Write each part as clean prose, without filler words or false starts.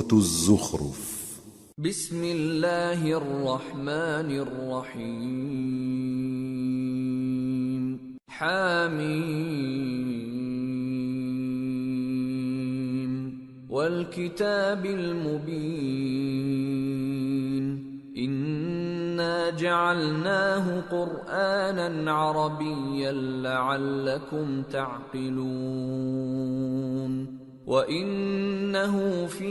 سورة الزخرف۔ بسم اللہ الرحمن الرحیم، حامیم والکتاب المبین، انا جعلناه قرآنا عربیا لعلکم تعقلون، وَإِنَّهُ فِي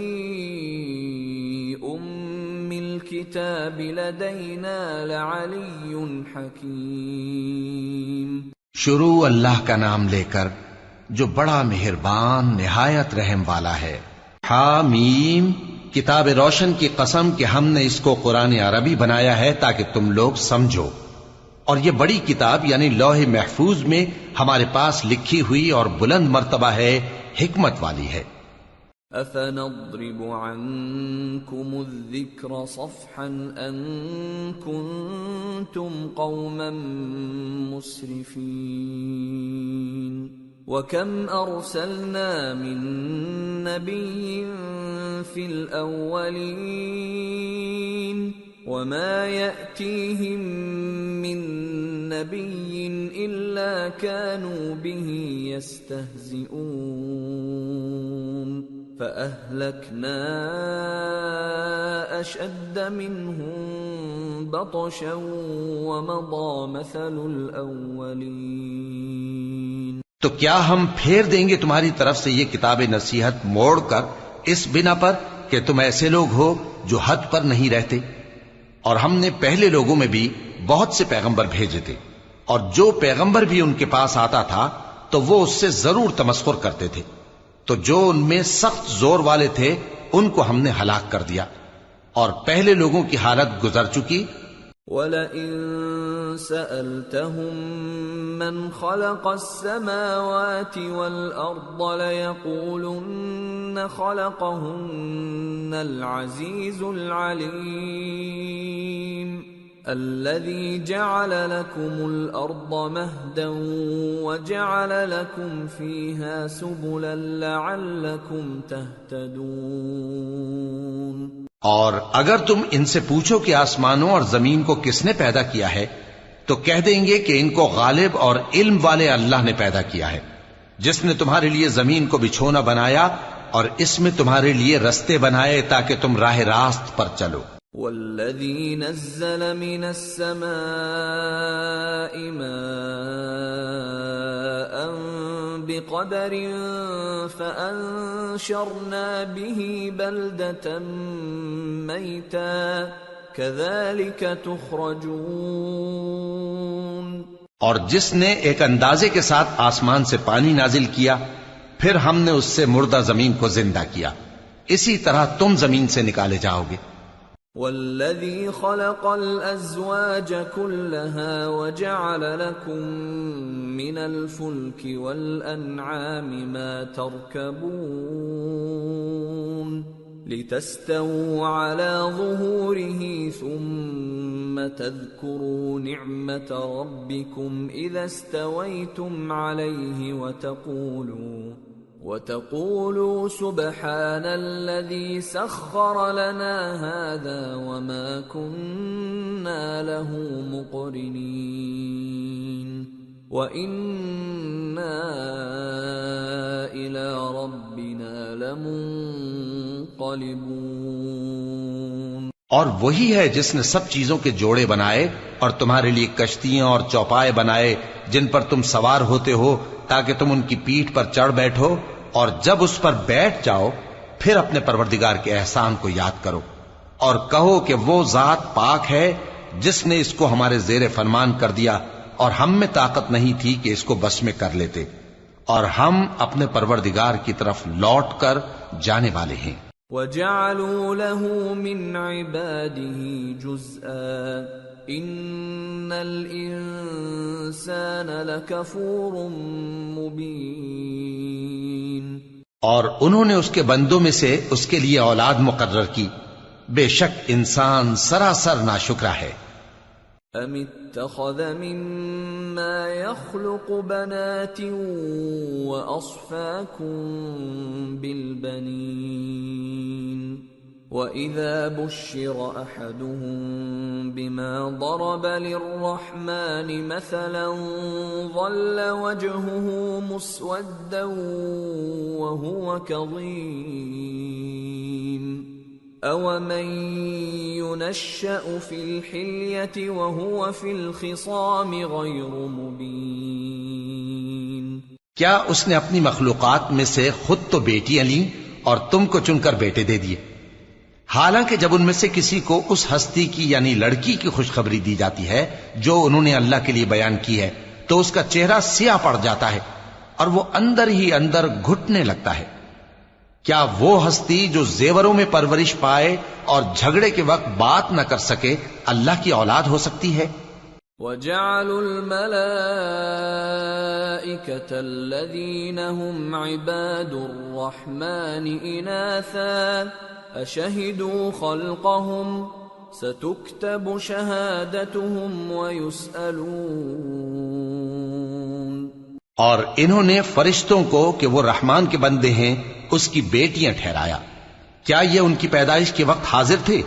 أُمِّ الْكِتَابِ لَدَيْنَا لَعَلِيٌّ حَكِيمٌ۔ شروع اللہ کا نام لے کر جو بڑا مہربان نہایت رحم والا ہے۔ حامیم، کتاب روشن کی قسم کہ ہم نے اس کو قرآن عربی بنایا ہے تاکہ تم لوگ سمجھو، اور یہ بڑی کتاب یعنی لوح محفوظ میں ہمارے پاس لکھی ہوئی اور بلند مرتبہ ہے، حکمت والی ہے۔ أَفَنَضْرِبُ عَنْكُمُ الذِّكْرَ صَفْحًا أَن كُنتُمْ قَوْمًا مُسْرِفِينَ وَكَمْ أَرْسَلْنَا مِن نَّبِيٍّ فِي الْأَوَّلِينَ وَمَا يَأْتِيهِم مِّن نَّبِيٍّ إِلَّا كَانُوا بِهِ يَسْتَهْزِئُونَ فَأَهْلَكْنَا أَشَدَّ مِنْهُم بَطْشًا وَمَضَىٰ مَثَلُ الْأَوَّلِينَ۔ تو کیا ہم پھیر دیں گے تمہاری طرف سے یہ کتاب نصیحت موڑ کر اس بنا پر کہ تم ایسے لوگ ہو جو حد پر نہیں رہتے؟ اور ہم نے پہلے لوگوں میں بھی بہت سے پیغمبر بھیجے تھے، اور جو پیغمبر بھی ان کے پاس آتا تھا تو وہ اس سے ضرور تمسخر کرتے تھے، تو جو ان میں سخت زور والے تھے ان کو ہم نے ہلاک کر دیا، اور پہلے لوگوں کی حالت گزر چکی۔ وَلَئِن سَأَلْتَهُم مَّنْ خَلَقَ السَّمَاوَاتِ وَالْأَرْضَ لَيَقُولُنَّ خَلَقَهُنَّ الْعَزِيزُ الْعَلِيمُ الَّذِي جَعَلَ لَكُمُ الْأَرْضَ مَهْدًا وَجَعَلَ لَكُمْ فِيهَا سُبُلًا لَعَلَّكُمْ تَهْتَدُونَ۔ اور اگر تم ان سے پوچھو کہ آسمانوں اور زمین کو کس نے پیدا کیا ہے تو کہہ دیں گے کہ ان کو غالب اور علم والے اللہ نے پیدا کیا ہے، جس نے تمہارے لیے زمین کو بچھونا بنایا اور اس میں تمہارے لیے رستے بنائے تاکہ تم راہ راست پر چلو۔ وَالَّذِي نَزَّلَ مِنَ السَّمَاءِ مَاءً بِقَدَرٍ فَأَنشَرْنَا بِهِ بَلْدَةً مَيْتًا كَذَلِكَ تُخْرَجُونَ۔ اور جس نے ایک اندازے کے ساتھ آسمان سے پانی نازل کیا، پھر ہم نے اس سے مردہ زمین کو زندہ کیا، اسی طرح تم زمین سے نکالے جاؤ گے۔ وَالَّذِي خَلَقَ الْأَزْوَاجَ كُلَّهَا وَجَعَلَ لَكُم مِّنَ الْفُلْكِ وَالْأَنْعَامِ مَا تَرْكَبُونَ لِتَسْتَوُوا عَلَى ظُهُورِهِ ثُمَّ تَذْكُرُوا نِعْمَةَ رَبِّكُمْ إِذَا اسْتَوَيْتُمْ عَلَيْهِ وَتَقُولُوا سُبْحَانَ الَّذِي سَخَّرَ لَنَا هَذَا وَمَا كُنَّا لَهُ مُقْرِنِينَ وَإِنَّا إِلَى رَبِّنَا لَمُنقَلِبُونَ۔ اور وہی ہے جس نے سب چیزوں کے جوڑے بنائے اور تمہارے لیے کشتیاں اور چوپائے بنائے جن پر تم سوار ہوتے ہو تاکہ تم ان کی پیٹھ پر چڑھ بیٹھو، اور جب اس پر بیٹھ جاؤ پھر اپنے پروردگار کے احسان کو یاد کرو اور کہو کہ وہ ذات پاک ہے جس نے اس کو ہمارے زیر فرمان کر دیا اور ہم میں طاقت نہیں تھی کہ اس کو بس میں کر لیتے، اور ہم اپنے پروردگار کی طرف لوٹ کر جانے والے ہیں۔ وَجَعَلُوا لَهُ مِنْ عِبَادِهِ جُزْءًا إِنَّ الْإِنسَانَ لَكَفُورٌ مُبِينٌ۔ اور انہوں نے اس کے بندوں میں سے اس کے لیے اولاد مقرر کی، بے شک انسان سراسر ناشکرا ہے۔ أَمِ اتَّخَذَ مِمَّا يَخْلُقُ بَنَاتٍ وَأَصْفَاكُم بِالْبَنِينَ وَإِذَا بُشِّرَ أَحَدُهُم بِمَا ضَرَبَ لِلرَّحْمَنِ مَثَلًا ظَلَّ وَجْهُهُ مُسْوَدًّا وَهُوَ كَظِيمٌ أَوَمَن يُنَشَّأُ فِي الْحِلْيَةِ وَهُوَ فِي الْخِصَامِ غَيْرُ مُبِينٍ۔ کیا اس نے اپنی مخلوقات میں سے خود تو بیٹیاں لیں اور تم کو چن کر بیٹے دے دیے، حالانکہ جب ان میں سے کسی کو اس ہستی کی یعنی لڑکی کی خوشخبری دی جاتی ہے جو انہوں نے اللہ کے لیے بیان کی ہے تو اس کا چہرہ سیاہ پڑ جاتا ہے اور وہ اندر ہی اندر گھٹنے لگتا ہے۔ کیا وہ ہستی جو زیوروں میں پرورش پائے اور جھگڑے کے وقت بات نہ کر سکے اللہ کی اولاد ہو سکتی ہے؟ وَجَعَلُوا الْمَلَائِكَةَ الَّذِينَ هُمْ عِبَادُ الرَّحْمَنِ إِنَاثًا أَشَهِدُوا خَلْقَهُمْ سَتُكْتَبُ شَهَادَتُهُمْ وَيُسْأَلُونَ۔ اور انہوں نے فرشتوں کو کہ وہ رحمان کے بندے ہیں اس کی بیٹیاں ٹھہرایا، کیا یہ ان کی پیدائش کے وقت حاضر تھے؟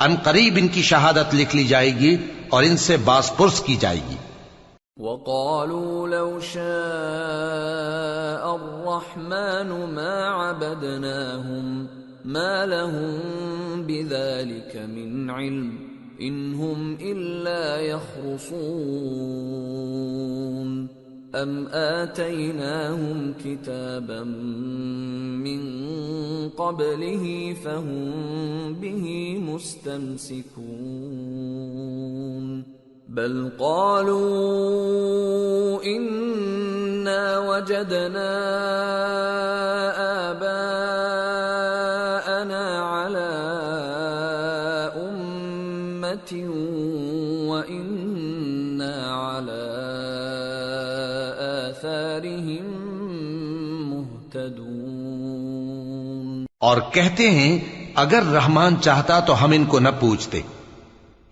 ان قریب ان کی شہادت لکھ لی جائے گی اور ان سے باز پرس کی جائے گی۔ وَقَالُوا لَوْ شَاءَ الرَّحْمَنُ مَا عَبَدْنَاهُمْ مَا لَهُم بِذَلِكَ مِنْ عِلْمٍ إِنْ هُمْ إِلَّا يَخْرُصُونَ أَمْ آتَيْنَاهُمْ كِتَابًا مِّن قَبْلِهِ فَهُمْ بِهِ مُسْتَمْسِكُونَ بَلْ قَالُوا إِنَّا وَجَدْنَا آبَاءَنَا عَلَى أُمَّةٍ وَإِنَّا عَلَى آثَارِهِم مُهْتَدُونَ۔ اور کہتے ہیں اگر رحمان چاہتا تو ہم ان کو نہ پوچھتے،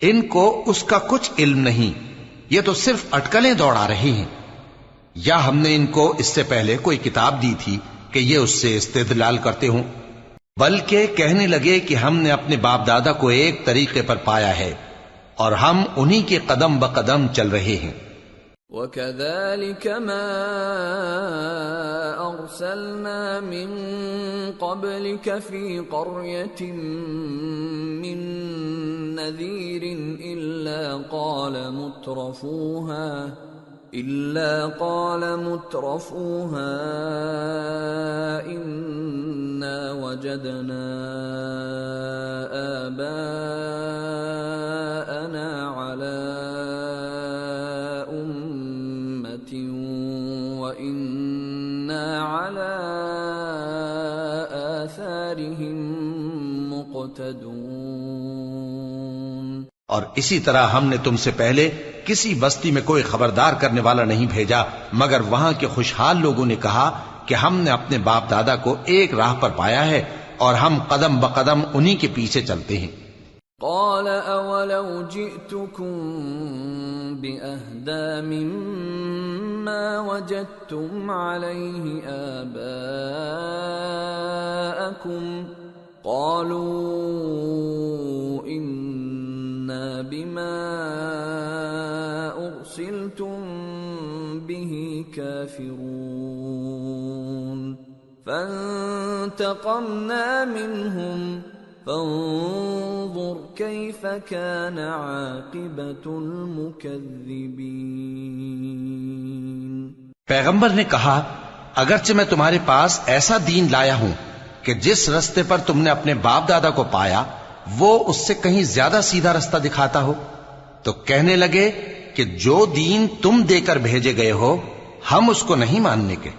ان کو اس کا کچھ علم نہیں، یہ تو صرف اٹکلیں دوڑا رہے ہیں، یا ہم نے ان کو اس سے پہلے کوئی کتاب دی تھی کہ یہ اس سے استدلال کرتے ہوں؟ بلکہ کہنے لگے کہ ہم نے اپنے باپ دادا کو ایک طریقے پر پایا ہے اور ہم انہی کے قدم بقدم چل رہے ہیں۔ وَكَذَلِكَ مَا أَرْسَلْنَا مِن قَبْلِكَ فِي قَرْيَةٍ مِّن نَّذِيرٍ إِلَّا قَالَ مُتْرَفُوهَا إِنَّا وَجَدْنَا آبَاءَنَا عَلَى أُمَّةٍ وَإِنَّا عَلَى آثَارِهِم مُقْتَدُونَ۔ اور اسی طرح ہم نے تم سے پہلے کسی بستی میں کوئی خبردار کرنے والا نہیں بھیجا مگر وہاں کے خوشحال لوگوں نے کہا کہ ہم نے اپنے باپ دادا کو ایک راہ پر پایا ہے اور ہم قدم بقدم انہی کے پیچھے چلتے ہیں۔ قال اولو جئتكم بأهدى مما وجدتم عليه آباءكم قالوا إنا بما أرسلتم به كافرون فانتقمنا منهم فانظر كيف كان عاقبة المكذبين۔ پیغمبر نے کہا اگرچہ میں تمہارے پاس ایسا دین لایا ہوں کہ جس رستے پر تم نے اپنے باپ دادا کو پایا وہ اس سے کہیں زیادہ سیدھا رستہ دکھاتا ہو، تو کہنے لگے کہ جو دین تم دے کر بھیجے گئے ہو ہم اس کو نہیں ماننے کے،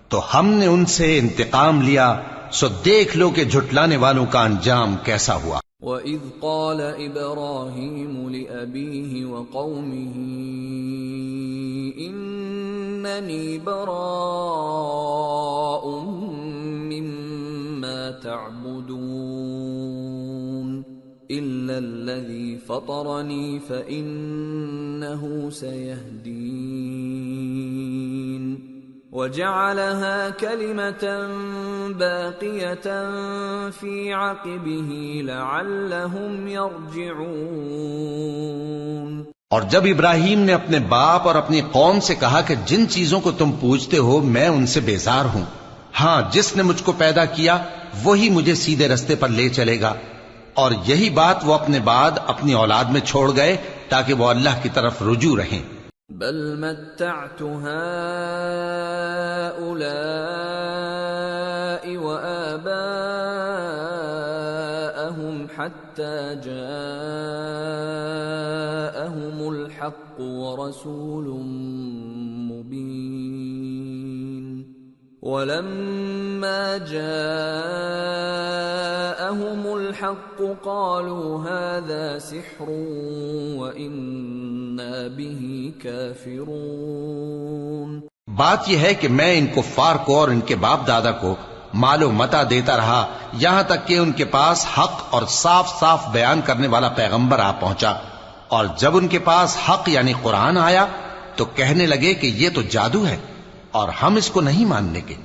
تو ہم نے ان سے انتقام لیا، سو دیکھ لو کہ جھٹلانے والوں کا انجام کیسا ہوا۔ وَإِذْ قَالَ إِبْرَاهِيمُ لِأَبِيهِ وَقَوْمِهِ إِنَّنِي بَرَاءٌ مِّمَّا تَعْبُدُونَ إِلَّا الَّذِي فَطَرَنِي فَإِنَّهُ سَيَهْدِينِ وَجَعَلَهَا كَلِمَةً باقية في عقبه لعلهم يرجعون۔ اور جب ابراہیم نے اپنے باپ اور اپنی قوم سے کہا کہ جن چیزوں کو تم پوجتے ہو میں ان سے بیزار ہوں، ہاں جس نے مجھ کو پیدا کیا وہی مجھے سیدھے رستے پر لے چلے گا، اور یہی بات وہ اپنے بعد اپنی اولاد میں چھوڑ گئے تاکہ وہ اللہ کی طرف رجوع رہیں۔ بل متعت هؤلاء وآباءهم حتى جاءهم الحق ورسول مبين ولما جاءهم الحق قالوا هذا سحر وإنا به كافرون۔ بات یہ ہے کہ میں ان کفار کو اور ان کے باپ دادا کو مال و متاع دیتا رہا یہاں تک کہ ان کے پاس حق اور صاف صاف بیان کرنے والا پیغمبر آ پہنچا، اور جب ان کے پاس حق یعنی قرآن آیا تو کہنے لگے کہ یہ تو جادو ہے اور ہم اس کو نہیں ماننے کے۔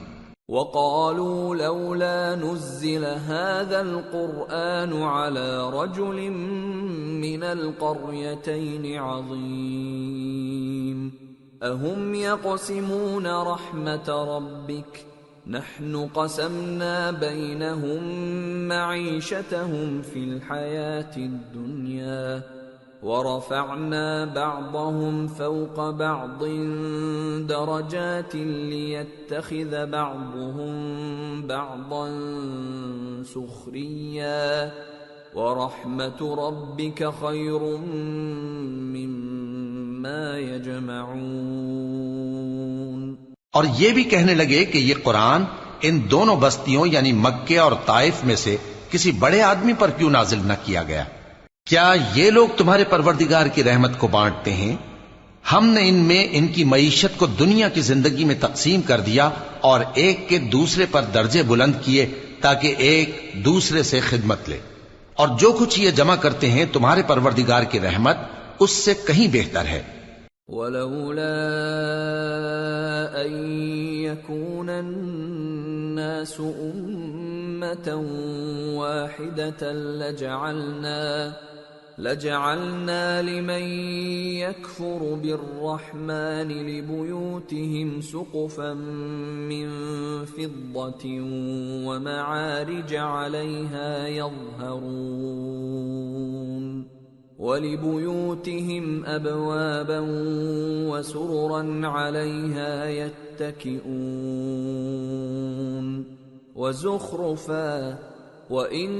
وقالوا لولا نزل هذا القرآن على رجل من القريتين عظيم أهم يقسمون رحمة ربك نحن قسمنا بينهم معيشتهم في الحياة الدنيا ورفعنا بعضهم فوق بعض درجات ليتخذ بعضهم بعضا سخريا ورحمة ربك خير مما يجمعون۔ اور یہ بھی کہنے لگے کہ یہ قرآن ان دونوں بستیوں یعنی مکے اور طائف میں سے کسی بڑے آدمی پر کیوں نازل نہ کیا گیا؟ کیا یہ لوگ تمہارے پروردگار کی رحمت کو بانٹتے ہیں؟ ہم نے ان میں ان کی معیشت کو دنیا کی زندگی میں تقسیم کر دیا اور ایک کے دوسرے پر درجے بلند کیے تاکہ ایک دوسرے سے خدمت لے، اور جو کچھ یہ جمع کرتے ہیں تمہارے پروردگار کی رحمت اس سے کہیں بہتر ہے۔ وَلَوْلَا أَن يَكُونَ النَّاسُ أُمَّةً وَاحِدَةً لَجَعَلْنَا لِمَن يَكْفُرُ بِالرَّحْمَنِ لِبُيُوتِهِمْ سُقُفًا مِّن فِضَّةٍ وَمَعَارِجَ عَلَيْهَا يَظْهَرُونَ وَلِبُيُوتِهِمْ أَبْوَابًا وَسُرُرًا عَلَيْهَا يَتَّكِئُونَ وَزُخْرُفًا وَإِن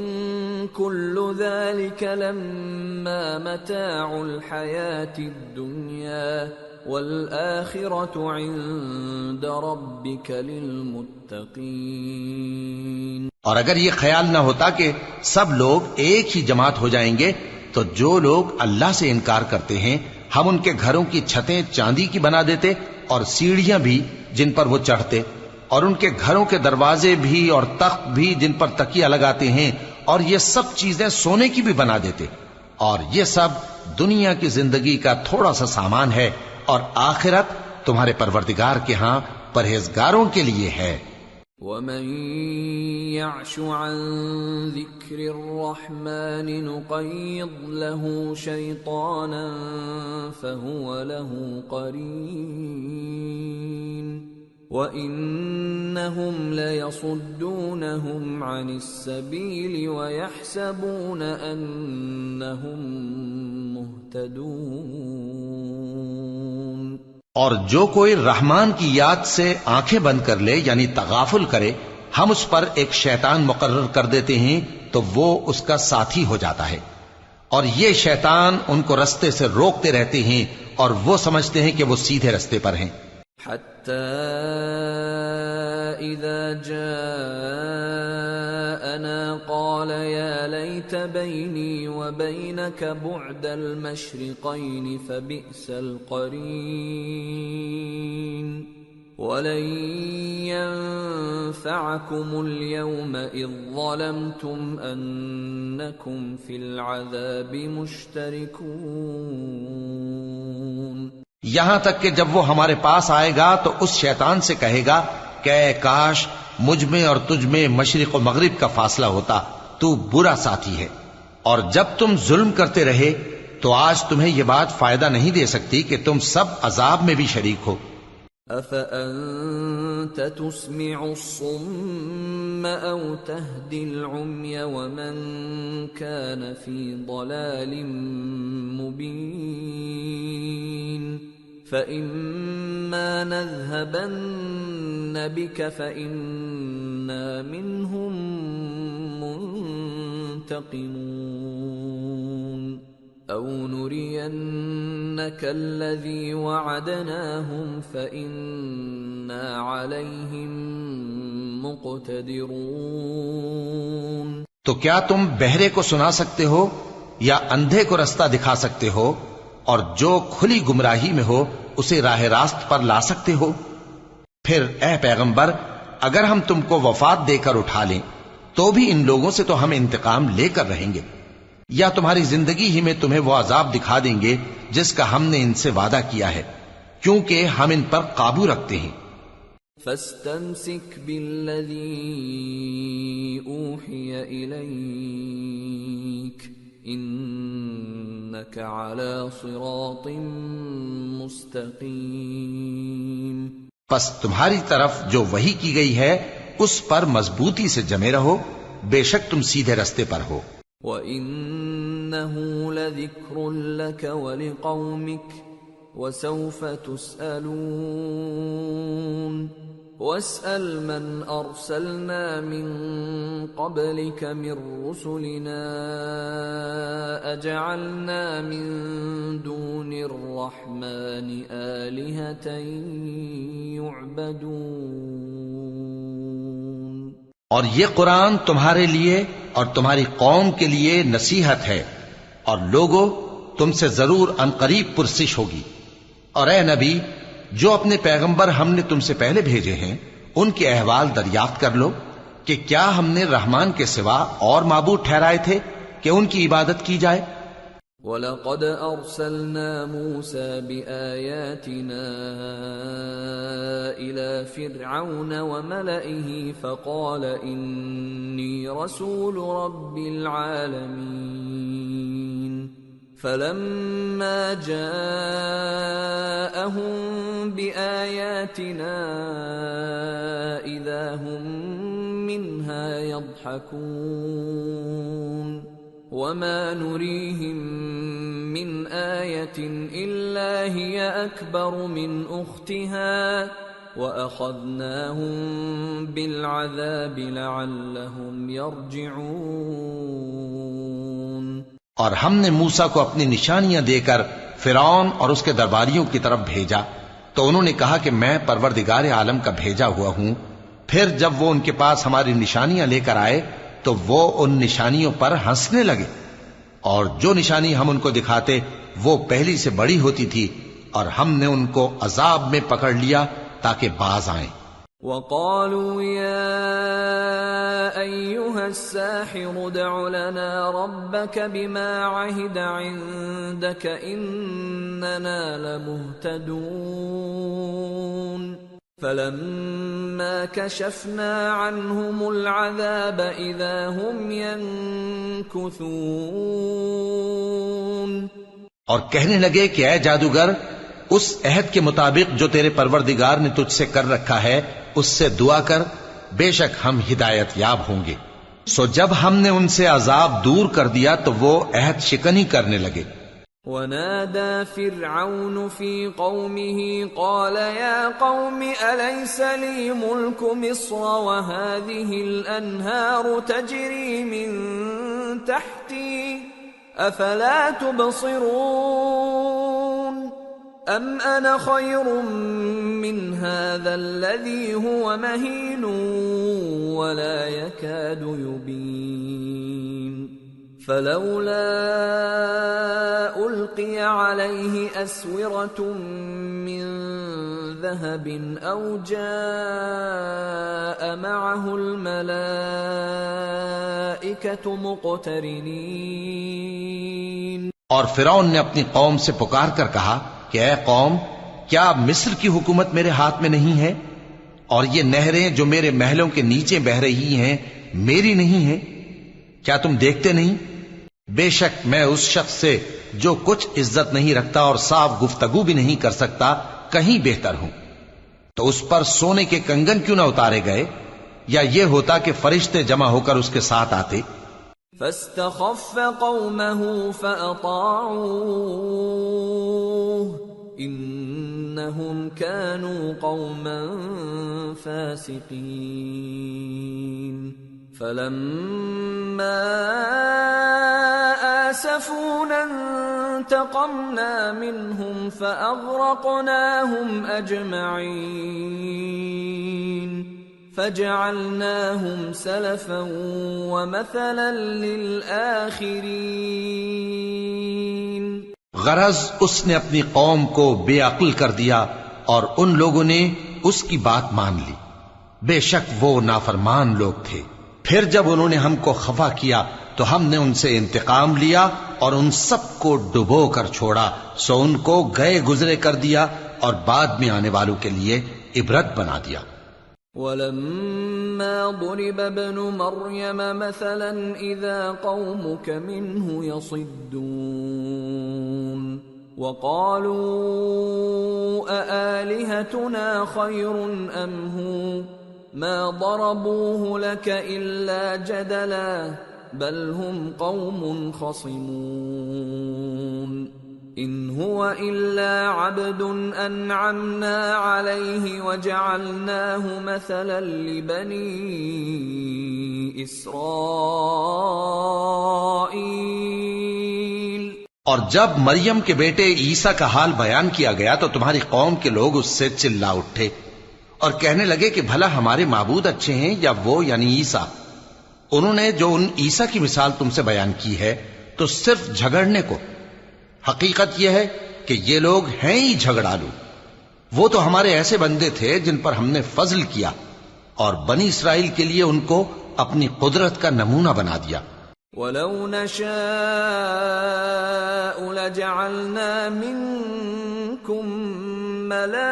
كُلُّ ذَلِكَ لَمَّا مَتَاعُ الْحَيَاةِ الدُّنْيَا وَالْآخِرَةُ عِندَ رَبِّكَ لِلْمُتَّقِينَ۔ اور اگر یہ خیال نہ ہوتا کہ سب لوگ ایک ہی جماعت ہو جائیں گے تو جو لوگ اللہ سے انکار کرتے ہیں ہم ان کے گھروں کی چھتیں چاندی کی بنا دیتے اور سیڑھیاں بھی جن پر وہ چڑھتے، اور ان کے گھروں کے دروازے بھی اور تخت بھی جن پر تکیہ لگاتے ہیں، اور یہ سب چیزیں سونے کی بھی بنا دیتے، اور یہ سب دنیا کی زندگی کا تھوڑا سا سامان ہے، اور آخرت تمہارے پروردگار کے ہاں پرہیزگاروں کے لیے ہے۔ وَمَن يَعْشُ عَن ذِكْرِ الرَّحْمَنِ نُقَيِّضْ لَهُ شَيْطَانًا فَهُوَ لَهُ قَرِينٌ وَإِنَّهُمْ لَيَصُدُّونَهُمْ عَنِ السَّبِيلِ وَيَحْسَبُونَ أَنَّهُمْ مُهْتَدُونَ۔ اور جو کوئی رحمان کی یاد سے آنکھیں بند کر لے یعنی تغافل کرے ہم اس پر ایک شیطان مقرر کر دیتے ہیں تو وہ اس کا ساتھی ہو جاتا ہے، اور یہ شیطان ان کو رستے سے روکتے رہتے ہیں اور وہ سمجھتے ہیں کہ وہ سیدھے رستے پر ہیں۔ حتى إذا جاءنا قال يا ليت بيني وبينك بعد المشرقين فبئس القرين ولن ينفعكم اليوم إذ ظلمتم أنكم في العذاب مشتركون۔ یہاں تک کہ جب وہ ہمارے پاس آئے گا تو اس شیطان سے کہے گا کہ اے کاش مجھ میں اور تجھ میں مشرق و مغرب کا فاصلہ ہوتا تو برا ساتھی ہے. اور جب تم ظلم کرتے رہے تو آج تمہیں یہ بات فائدہ نہیں دے سکتی کہ تم سب عذاب میں بھی شریک ہو. أَفَأَنْتَ تُسْمِعُ الصُّمَّ أَوْ تَهْدِي الْعُمْيَ وَمَنْ كَانَ فِي ضَلَالٍ مُبِينٍ فَإِمَّا نَذْهَبَنَّ بِكَ فَإِنَّا مِنْهُمْ مُنْتَقِمُونَ أَوْ نُرِيَنَّكَ الَّذِي وَعَدْنَاهُمْ فَإِنَّا عَلَيْهِمْ مُقْتَدِرُونَ. تو کیا تم بہرے کو سنا سکتے ہو یا اندھے کو رستہ دکھا سکتے ہو اور جو کھلی گمراہی میں ہو اسے راہ راست پر لا سکتے ہو؟ پھر اے پیغمبر اگر ہم تم کو وفات دے کر اٹھا لیں تو بھی ان لوگوں سے تو ہم انتقام لے کر رہیں گے، یا تمہاری زندگی ہی میں تمہیں وہ عذاب دکھا دیں گے جس کا ہم نے ان سے وعدہ کیا ہے، کیونکہ ہم ان پر قابو رکھتے ہیں. فَاسْتَمْسِكْ بِالَّذِي أُوحِيَ إِلَيْكَ إِنَّكَ عَلَى صِرَاطٍ مُسْتَقِيمٍ. پس تمہاری طرف جو وحی کی گئی ہے اس پر مضبوطی سے جمے رہو، بے شک تم سیدھے رستے پر ہو. وَإِنَّهُ لَذِكْرٌ لَكَ وَلِقَوْمِكَ وَسَوْفَ تُسْأَلُونَ. وَاسْأَلْ مَنْ أَرْسَلْنَا مِنْ قَبْلِكَ مِنْ رُسُلِنَا أَجَعَلْنَا مِنْ دُونِ الرَّحْمَنِ آلِهَةً يُعْبَدُونَ. اور یہ قرآن تمہارے لیے اور تمہاری قوم کے لیے نصیحت ہے، اور لوگوں تم سے ضرور عنقریب پرسش ہوگی. اور اے نبی جو اپنے پیغمبر ہم نے تم سے پہلے بھیجے ہیں ان کے احوال دریافت کر لو کہ کیا ہم نے رحمان کے سوا اور معبود ٹھہرائے تھے کہ ان کی عبادت کی جائے. وَلَقَدْ أَرْسَلْنَا مُوسَى بِآيَاتِنَا إِلَى فِرْعَوْنَ وَمَلَئِهِ فَقَالَ إِنِّي رَسُولُ رَبِّ الْعَالَمِينَ. فَلَمَّا جَاءَهُم بِآيَاتِنَا إِذَا هُم مِّنْهَا يَضْحَكُونَ. وَمَا نُرِيهِم مِّنْ آيَةٍ إِلَّا هِيَ أَكْبَرُ مِنْ أُخْتِهَا وَأَخَذْنَاهُم بِالْعَذَابِ لَعَلَّهُمْ يَرْجِعُونَ. اور ہم نے موسیٰ کو اپنی نشانیاں دے کر فرعون اور اس کے درباریوں کی طرف بھیجا تو انہوں نے کہا کہ میں پروردگار عالم کا بھیجا ہوا ہوں. پھر جب وہ ان کے پاس ہماری نشانیاں لے کر آئے تو وہ ان نشانیوں پر ہنسنے لگے، اور جو نشانی ہم ان کو دکھاتے وہ پہلی سے بڑی ہوتی تھی، اور ہم نے ان کو عذاب میں پکڑ لیا تاکہ باز آئیں. وَقَالُوا يَا أَيُّهَا السَّاحِرُ ادْعُ لَنَا رَبَّكَ بِمَا عَهِدَ عِندَكَ إِنَّنَا لَمُهْتَدُونَ. فَلَمَّا كَشَفْنَا عَنْهُمُ الْعَذَابَ إِذَا هُمْ يَنكُثُونَ. اور کہنے لگے کہ اے جادوگر اس عہد کے مطابق جو تیرے پروردگار نے تجھ سے کر رکھا ہے اس سے دعا کر، بے شک ہم ہدایت یاب ہوں گے. سو جب ہم نے ان سے عذاب دور کر دیا تو وہ عہد شکنی کرنے لگے. وَنَادَى فِرْعَوْنُ فِي قَوْمِهِ قَالَ يَا قَوْمِ أَلَيْسَ لِي مُلْكُ مِصْرَ وَهَٰذِهِ الْأَنْهَارُ تَجْرِي مِن تَحْتِي أَفَلَا تُبْصِرُونَ. أَمْ أَنَا خَيْرٌ مِّنْ هَٰذَا الَّذِي هُوَ مَهِينٌ وَلَا يَكَادُ يُبِينُ. فَلَوْلَا أُلْقِيَ عَلَيْهِ أَسْوِرَةٌ مِّن ذَهَبٍ أَوْ جَاءَ مَعَهُ الْمَلَائِكَةُ مُقْتَرِنِينَ. اور فرعون نے اپنی قوم سے پکار کر کہا کہ اے قوم، کیا مصر کی حکومت میرے ہاتھ میں نہیں ہے؟ اور یہ نہریں جو میرے محلوں کے نیچے بہ رہی ہیں میری نہیں ہیں؟ کیا تم دیکھتے نہیں؟ بے شک میں اس شخص سے جو کچھ عزت نہیں رکھتا اور صاف گفتگو بھی نہیں کر سکتا کہیں بہتر ہوں۔ تو اس پر سونے کے کنگن کیوں نہ اتارے گئے؟ یا یہ ہوتا کہ فرشتے جمع ہو کر اس کے ساتھ آتے؟ فاستخف قومه فأطاعوه إنهم كانوا قوما فاسقين فلما آسفونا انتقمنا منهم فأغرقناهم أجمعين فجعلناهم سلفا ومثلا للآخرين۔ غرض اس نے اپنی قوم کو بے عقل کر دیا اور ان لوگوں نے اس کی بات مان لی، بے شک وہ نافرمان لوگ تھے۔ پھر جب انہوں نے ہم کو خفا کیا تو ہم نے ان سے انتقام لیا اور ان سب کو ڈبو کر چھوڑا، سو ان کو گئے گزرے کر دیا اور بعد میں آنے والوں کے لیے عبرت بنا دیا۔ وَلَمَّا ضُرِبَ ابْنُ مَرْيَمَ مَثَلًا إِذَا قَوْمُكَ مِنْهُ يَصِدُّونَ وَقَالُوا أَآلِهَتُنَا خَيْرٌ أَمْ هُوَ مَا ضَرَبُوهُ لَكَ إِلَّا جَدَلًا بَلْ هُمْ قَوْمٌ خَصِمُونَ إِنْ هُوَ إِلَّا عَبْدٌ أَنْعَمْنَا عَلَيْهِ وَجَعَلْنَاهُ مَثَلًا لِبَنِي إِسْرَائِيلَ۔ اور جب مریم کے بیٹے عیسیٰ کا حال بیان کیا گیا تو تمہاری قوم کے لوگ اس سے چلا اٹھے اور کہنے لگے کہ بھلا ہمارے معبود اچھے ہیں یا وہ یعنی عیسیٰ؟ انہوں نے جو ان عیسیٰ کی مثال تم سے بیان کی ہے تو صرف جھگڑنے کو۔ حقیقت یہ ہے کہ یہ لوگ ہیں ہی جھگڑالو۔ وہ تو ہمارے ایسے بندے تھے جن پر ہم نے فضل کیا اور بنی اسرائیل کے لیے ان کو اپنی قدرت کا نمونہ بنا دیا۔ وَلَوْ نَشَاءُ لَجَعَلْنَا مِنْكُمْ مَلَائِكَةً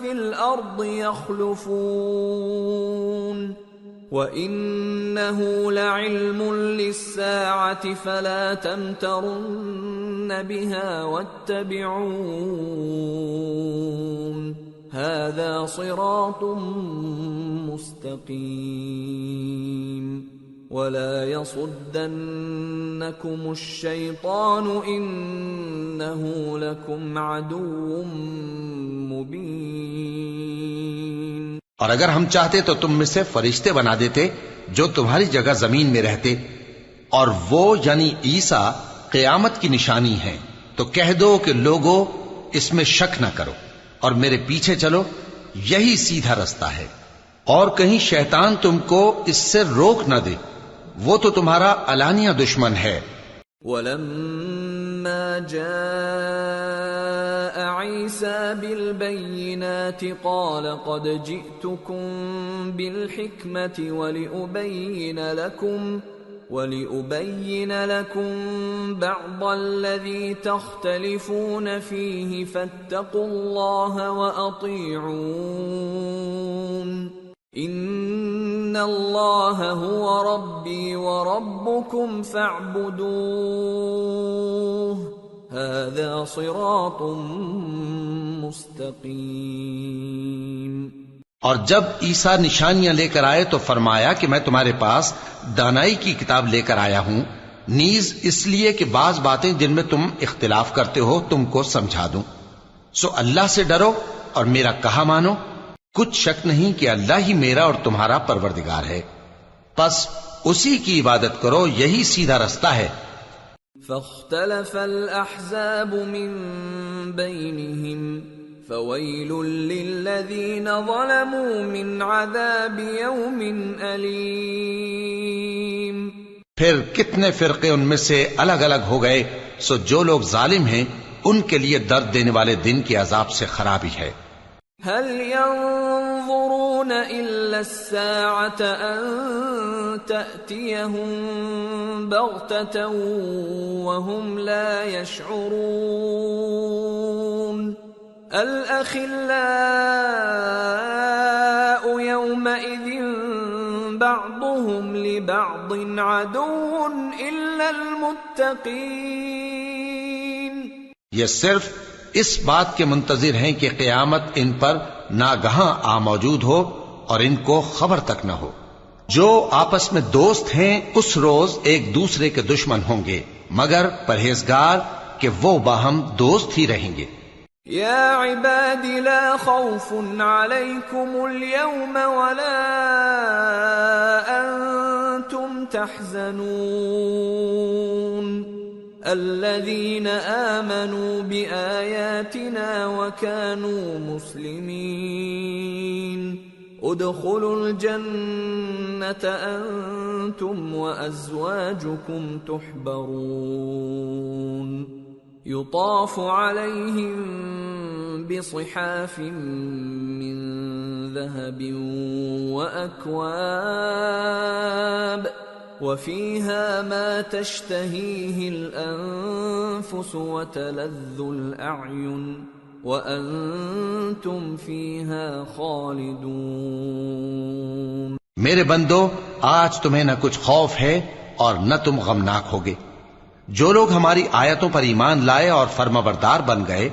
فِي الْأَرْضِ يَخْلُفُونَ وَإِنَّهُ لَعِلْمٌ لِلسَّاعَةِ فَلَا تَمْتَرُنَّ بِهَا وَاتَّبِعُونِ هَذَا صِرَاطٌ مُسْتَقِيمٌ وَلَا يَصُدَّنَّكُمُ الشَّيْطَانُ إِنَّهُ لَكُمْ عَدُوٌّ مُبِينٌ۔ اور اگر ہم چاہتے تو تم میں سے فرشتے بنا دیتے جو تمہاری جگہ زمین میں رہتے، اور وہ یعنی عیسیٰ قیامت کی نشانی ہے، تو کہہ دو کہ لوگوں اس میں شک نہ کرو اور میرے پیچھے چلو، یہی سیدھا رستہ ہے، اور کہیں شیطان تم کو اس سے روک نہ دے، وہ تو تمہارا علانیہ دشمن ہے۔ وَلَمَّا جَاءَ عِيسَى بِالْبَيِّنَاتِ قَالَ قَدْ جِئْتُكُمْ بِالْحِكْمَةِ وَلِأُبَيِّنَ لَكُمْ بَعْضَ الَّذِي تَخْتَلِفُونَ فِيهِ فَاتَّقُوا اللَّهَ وَأَطِيعُونِ إِنَّ اللَّهَ هُوَ رَبِّي وَرَبُّكُمْ فَاعْبُدُوهُ هَذَا صِرَاطٌ مُسْتَقِيمٌ۔ اور جب عیسیٰ نشانیاں لے کر آئے تو فرمایا کہ میں تمہارے پاس دانائی کی کتاب لے کر آیا ہوں، نیز اس لیے کہ بعض باتیں جن میں تم اختلاف کرتے ہو تم کو سمجھا دوں، سو اللہ سے ڈرو اور میرا کہا مانو، کچھ شک نہیں کہ اللہ ہی میرا اور تمہارا پروردگار ہے، پس اسی کی عبادت کرو، یہی سیدھا رستہ ہے۔ فاختلف الأحزاب من بينهم فويل للذين ظلموا من عذاب يوم أليم۔ پھر کتنے فرقے ان میں سے الگ الگ ہو گئے، سو جو لوگ ظالم ہیں ان کے لیے درد دینے والے دن کے عذاب سے خرابی ہے۔ هل ينظرون إلا الساعة أن تأتيهم بغتة وهم لا يشعرون الأخلاء يومئذ بعضهم لبعض عدو إلا المتقين. یہ صرف اس بات کے منتظر ہیں کہ قیامت ان پر ناگہاں آ موجود ہو اور ان کو خبر تک نہ ہو. جو آپس میں دوست ہیں اس روز ایک دوسرے کے دشمن ہوں گے مگر پرہیزگار کہ وہ باہم دوست ہی رہیں گے. یا عباد لا خوف علیکم اليوم ولا انتم تحزنون الذین آمنوا بآیاتنا وكانوا مسلمین ادخلوا الجنة انتم وازواجكم تحبرون يطاف عليهم بصحاف من ذهب وأكواب وفيها ما تشتهيه الأنفس وتلذ الأعين وأنتم فيها خالدون. میرے بندو آج تمہیں نہ کچھ خوف ہے اور نہ تم غمناک ہوگے. جو لوگ ہماری آیتوں پر ایمان لائے اور فرمانبردار بن گئے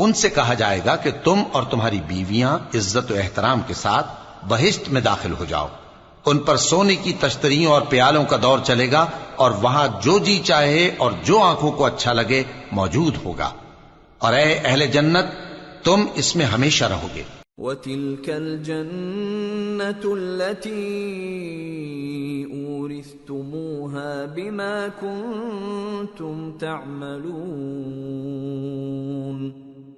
ان سے کہا جائے گا کہ تم اور تمہاری بیویاں عزت و احترام کے ساتھ بہشت میں داخل ہو جاؤ. ان پر سونے کی تشتریوں اور پیالوں کا دور چلے گا اور وہاں جو جی چاہے اور جو آنکھوں کو اچھا لگے موجود ہوگا. اور اے اہل جنت تم اس میں ہمیشہ رہو گے. وَتِلْكَ الْجَنَّةُ الَّتِي أُورِثْتُمُوهَا بِمَا كُنْتُمْ تَعْمَلُونَ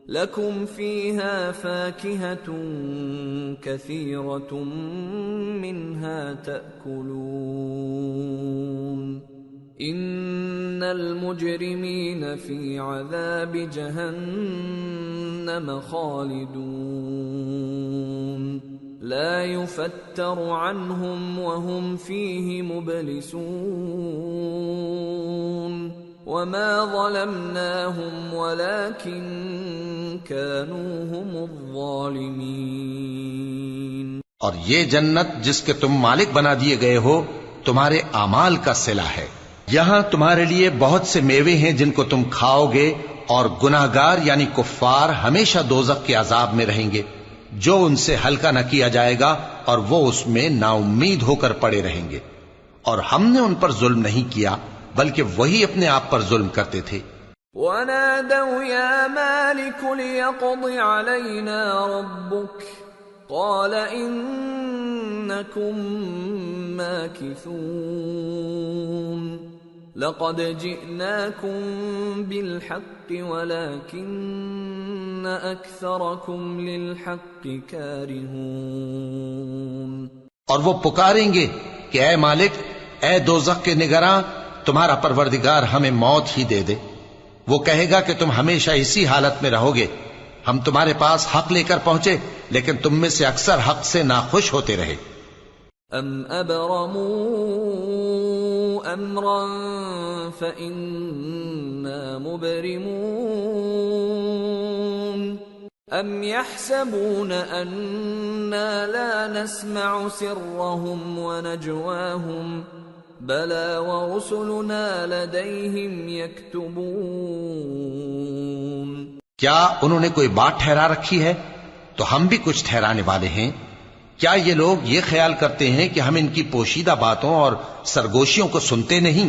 لَكُمْ فِيهَا فَاكِهَةٌ كَثِيرَةٌ مِنْهَا تَأْكُلُونَ إِنَّ الْمُجْرِمِينَ فِي عَذَابِ جَهَنَّمَ خَالِدُونَ لَا يُفَتَّرُ عَنْهُمْ وَهُمْ فِيهِ مُبْلِسُونَ وَمَا ظَلَمْنَاهُمْ وَلَكِنْ كَانُوا هُمُ الظَّالِمِينَ. اور یہ جنت جس کے تم مالک بنا دیے گئے ہو تمہارے اعمال کا صلہ ہے. یہاں تمہارے لیے بہت سے میوے ہیں جن کو تم کھاؤ گے اور گناہگار یعنی کفار ہمیشہ دوزخ کے عذاب میں رہیں گے جو ان سے ہلکا نہ کیا جائے گا اور وہ اس میں نا امید ہو کر پڑے رہیں گے. اور ہم نے ان پر ظلم نہیں کیا بلکہ وہی اپنے آپ پر ظلم کرتے تھے. وَنَادَوْا يَا مَالِكُ لِيَقْضِ عَلَيْنَا رَبُّكَ قَالَ إِنَّكُمْ مَاكِثُونَ لَقَدْ جِئْنَاكُمْ بِالْحَقِّ وَلَكِنَّ أَكْثَرَكُمْ لِلْحَقِّ كَارِهُونَ. اور وہ پکاریں گے کہ اے مالک اے دوزخ کے نگراں تمہارا پروردگار ہمیں موت ہی دے دے. وہ کہے گا کہ تم ہمیشہ اسی حالت میں رہو گے. ہم تمہارے پاس حق لے کر پہنچے لیکن تم میں سے اکثر حق سے ناخوش ہوتے رہے. ام ابرموا امرا فإنا مبرمون ام يحسبون أنا لا نسمع سرهم ونجواهم بلى ورسلنا لديهم يكتبون. کیا انہوں نے کوئی بات ٹھہرا رکھی ہے تو ہم بھی کچھ ٹھہرانے والے ہیں. کیا یہ لوگ یہ خیال کرتے ہیں کہ ہم ان کی پوشیدہ باتوں اور سرگوشیوں کو سنتے نہیں؟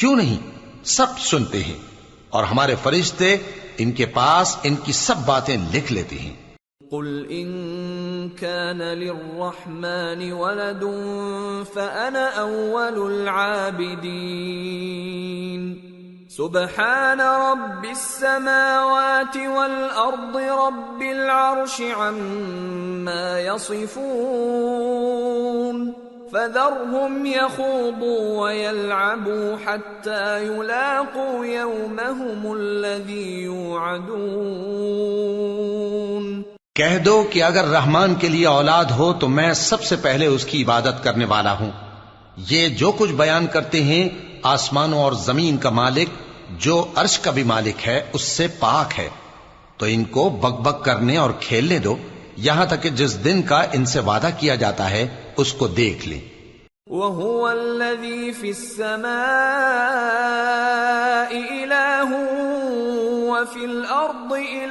کیوں نہیں، سب سنتے ہیں اور ہمارے فرشتے ان کے پاس ان کی سب باتیں لکھ لیتے ہیں. قل ان كان للرحمن ولد فأنا أول العابدين سبحان رب السماوات والأرض رب العرش عما يصفون فذرهم يخوضوا ويلعبوا حتى يلاقوا يومهم الذي يوعدون. کہہ دو کہ اگر رحمان کے لیے اولاد ہو تو میں سب سے پہلے اس کی عبادت کرنے والا ہوں. یہ جو کچھ بیان کرتے ہیں آسمانوں اور زمین کا مالک جو عرش کا بھی مالک ہے اس سے پاک ہے. تو ان کو بک بک کرنے اور کھیلنے دو یہاں تک کہ جس دن کا ان سے وعدہ کیا جاتا ہے اس کو دیکھ لیں۔ وَهُوَ الَّذِي فِي السَّمَاءِ إِلَٰهٌ وَفِي الْأَرْضِ إِلَٰهٌ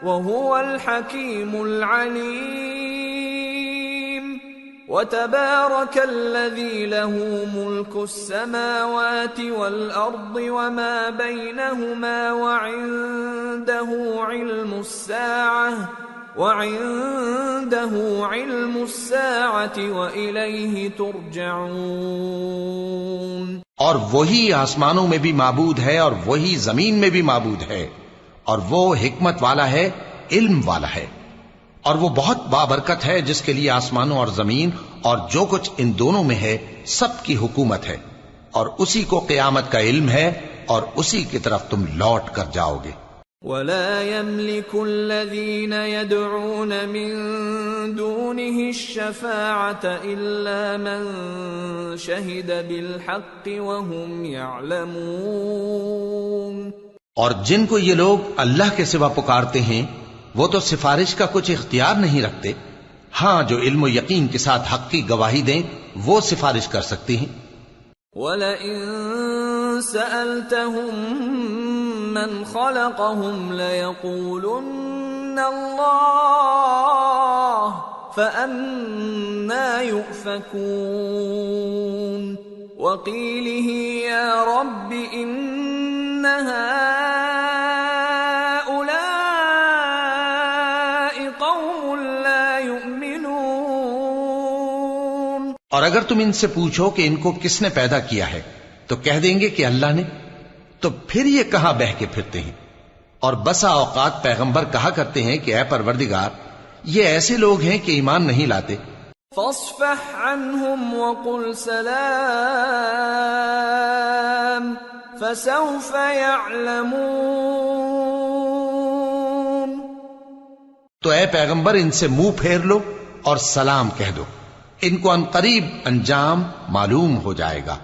وَهُوَ الْحَكِيمُ الْعَلِيمُ وَتَبَارَكَ الَّذِي لَهُ مُلْكُ السَّمَاوَاتِ وَالْأَرْضِ وَمَا بَيْنَهُمَا وَعِندَهُ عِلْمُ السَّاعَةِ وَإِلَيْهِ تُرْجَعُونَ۔ اور وہی آسمانوں میں بھی معبود ہے اور وہی زمین میں بھی معبود ہے، اور وہ حکمت والا ہے، علم والا ہے، اور وہ بہت بابرکت ہے جس کے لیے آسمانوں اور زمین اور جو کچھ ان دونوں میں ہے سب کی حکومت ہے، اور اسی کو قیامت کا علم ہے اور اسی کی طرف تم لوٹ کر جاؤ گے۔ وَلَا يَمْلِكُ الَّذِينَ يَدْعُونَ مِن دُونِهِ الشَّفَاعَةَ إِلَّا مَن شَهِدَ بِالْحَقِّ وَهُمْ يَعْلَمُونَ۔ اور جن کو یہ لوگ اللہ کے سوا پکارتے ہیں وہ تو سفارش کا کچھ اختیار نہیں رکھتے، ہاں جو علم و یقین کے ساتھ حق کی گواہی دیں وہ سفارش کر سکتے ہیں۔ وَلَئِن سَأَلْتَهُم مَّنْ خَلَقَهُمْ لَيَقُولُنَّ اللَّهُ فَأَنَّىٰ يُؤْفَكُونَ وَقِيلِهِ يَا رَبِّ إِنَّ هَٰؤُلَاءِ قَوْمٌ لَّا يُؤْمِنُونَ۔ اور اگر تم ان سے پوچھو کہ ان کو کس نے پیدا کیا ہے تو کہہ دیں گے کہ اللہ نے، تو پھر یہ کہاں بہہ کے پھرتے ہیں۔ اور بسا اوقات پیغمبر کہا کرتے ہیں کہ اے پروردگار یہ ایسے لوگ ہیں کہ ایمان نہیں لاتے۔ فاصفح عنهم وقل سلام فسوف يعلمون۔ تو اے پیغمبر ان سے منہ پھیر لو اور سلام کہہ دو، ان کو عنقریب انجام معلوم ہو جائے گا۔